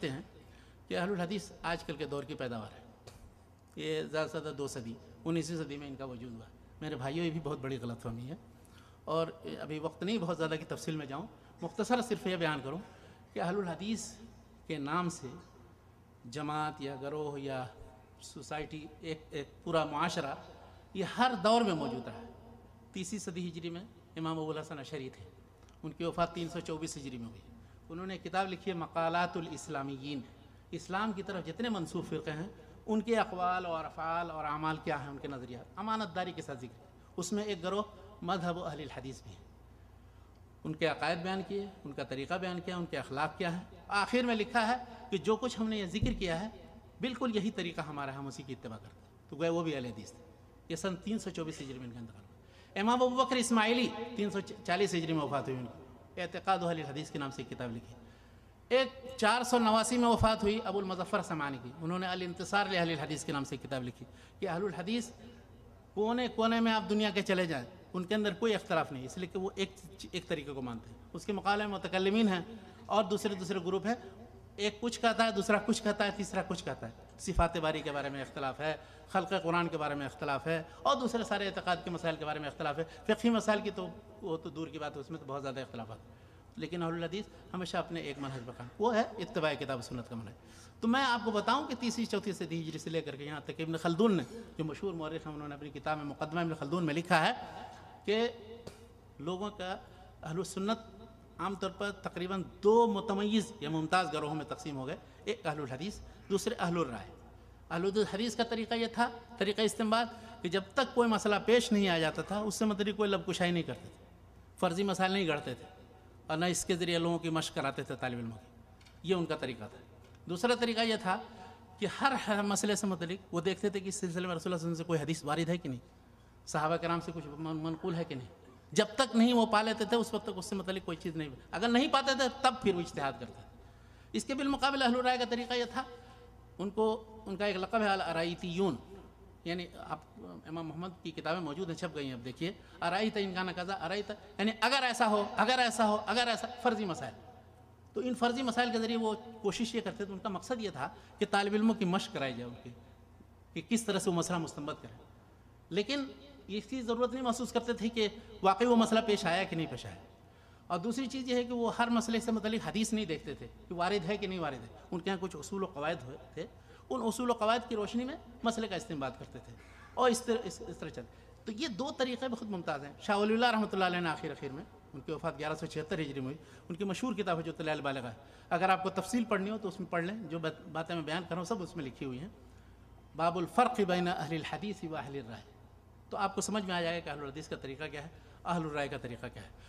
لکھتے ہیں کہ اہل الحدیث آج کل کے دور کی پیداوار ہے، یہ زیادہ سے زیادہ 2 صدی 19ویں صدی میں ان کا وجود ہوا۔ میرے بھائیوں یہ بھی بہت بڑی غلط فہمی ہے، اور ابھی وقت نہیں بہت زیادہ کی تفصیل میں جاؤں، مختصر صرف یہ بیان کروں کہ اہل الحدیث کے نام سے جماعت یا گروہ یا سوسائٹی، ایک پورا معاشرہ، یہ ہر دور میں موجود رہا ہے۔ 30ویں صدی ہجری میں امام ابو الحسن اشعری تھے، ان کی وفات 324 ہجری میں ہوئی۔ انہوں نے کتاب لکھی ہے مقالات الاسلامیین، اسلام کی طرف جتنے منسوب فرقے ہیں ان کے اقوال اور افعال اور اعمال کیا ہیں، ان کے نظریات امانت داری کے ساتھ ذکر ہے۔ اس میں ایک گروہ مذہب اہل الحدیث بھی ہے، ان کے عقائد بیان کیے، ان کا طریقہ بیان کیا، ان کے اخلاق کیا ہے۔ آخر میں لکھا ہے کہ جو کچھ ہم نے یہ ذکر کیا ہے بالکل یہی طریقہ ہمارا ہے، ہم اسی کی اتباع کرتے ہیں۔ تو گویا وہ بھی اہل حدیث تھے۔ یہ سن 324 ہجری میں ان کا انتقال ہوا۔ امام ابو بکر اسماعیلی 340 ہجری میں وفات ہوئی، ان کی اعتقاد اہل الحدیث کے نام سے ایک کتاب لکھی۔ ایک 489 میں وفات ہوئی ابو المظفر سمعانی کی، انہوں نے الانتصار لاہل الحدیث کے نام سے ایک کتاب لکھی کہ اہل الحدیث کونے کونے میں آپ دنیا کے چلے جائیں ان کے اندر کوئی اختلاف نہیں، اس لیے کہ وہ ایک طریقے کو مانتے ہیں۔ اس کے مقابلے میں متکلمین ہیں اور دوسرے گروپ ہیں، ایک کچھ کہتا ہے، دوسرا کچھ کہتا ہے، تیسرا کچھ کہتا ہے۔ صفات باری کے بارے میں اختلاف ہے، خلق قرآن کے بارے میں اختلاف ہے، اور دوسرے سارے اعتقاد کے مسائل کے بارے میں اختلاف ہے۔ فقہی مسائل کی تو وہ تو دور کی بات ہے، اس میں تو بہت زیادہ اختلافات ہیں، لیکن اہل الحدیث ہمیشہ اپنے ایک منہج پر قائم، وہ ہے اتباع کتاب و سنت کا منہج۔ تو میں آپ کو بتاؤں کہ 3ویں 4ویں صدی ہجری سے لے کر کے یہاں تک ابن خلدون نے، جو مشہور مورخ ہیں، انہوں نے اپنی کتاب میں مقدمہ ابن خلدون میں لکھا ہے کہ لوگوں کا اہل السنت عام طور پر تقریباً 2 متمیز یا ممتاز گروہوں میں تقسیم ہو گئے، ایک اہل الحدیث، دوسرے اہل الرائے۔ اہل الحدیث کا طریقہ یہ تھا، طریقہ استنباط، کہ جب تک کوئی مسئلہ پیش نہیں آ جاتا تھا اس سے متعلق کوئی لب کشائی نہیں کرتے تھے، فرضی مسائل نہیں گڑھتے تھے، اور نہ اس کے ذریعے لوگوں کی مشق کراتے تھے طالب علموں کی۔ یہ ان کا طریقہ تھا۔ دوسرا طریقہ یہ تھا کہ ہر مسئلے سے متعلق وہ دیکھتے تھے کہ اس سلسلے میں رسول اللہ صلی اللہ علیہ وسلم سے کوئی حدیث وارد ہے کہ نہیں، صحابہ کرام سے کچھ منقول ہے کہ نہیں۔ جب تک نہیں وہ پا لیتے تھے اس وقت تک اس سے متعلق کوئی چیز نہیں، اگر نہیں پاتے تھے تب پھر وہ اجتہاد کرتے تھے۔ اس کے بالمقابل اہل الرائے کا طریقہ یہ تھا، ان کا ایک لقب ہے الارائیتیون، یعنی آپ امام محمد کی کتابیں موجود ہیں، چھپ گئی ہیں، اب دیکھیے، ارائیت ان کان کذا، ارائیت یعنی اگر ایسا ہو، اگر ایسا ہو، اگر ایسا، فرضی مسائل۔ تو ان فرضی مسائل کے ذریعے وہ کوشش یہ کرتے تھے، ان کا مقصد یہ تھا کہ طالب علموں کی مشق کرائی جائے ان کی، کہ کس طرح سے وہ مسئلہ مستنبط کریں، لیکن اس کی ضرورت نہیں محسوس کرتے تھے کہ واقعی وہ مسئلہ پیش آیا کہ نہیں پیش آیا۔ اور دوسری چیز یہ ہے کہ وہ ہر مسئلے سے متعلق حدیث نہیں دیکھتے تھے کہ وارد ہے کہ نہیں وارد ہے، ان کے یہاں کچھ اصول و قواعد تھے، ان اصول و قواعد کی روشنی میں مسئلے کا استنباط کرتے تھے، اور اس طرح چلتے۔ تو یہ 2 طریقے بہت ممتاز ہیں۔ شاہ ولی اللہ رحمۃ اللہ علیہ نے آخر میں، ان کی وفات 1176 ہجری میں ہوئی، ان کی مشہور کتاب ہے جو طلائع البالغہ ہے، اگر آپ کو تفصیل پڑھنی ہو تو اس میں پڑھ لیں، جو باتیں میں بیان کر رہا ہوں سب اس میں لکھی ہوئی ہیں۔ باب الفرق بین اہل الحدیث و اہل الرائے، تو آپ کو سمجھ میں آ جائے گا کہ اہل الحدیث کا طریقہ کیا ہے، اہل الرائے کا طریقہ کیا ہے۔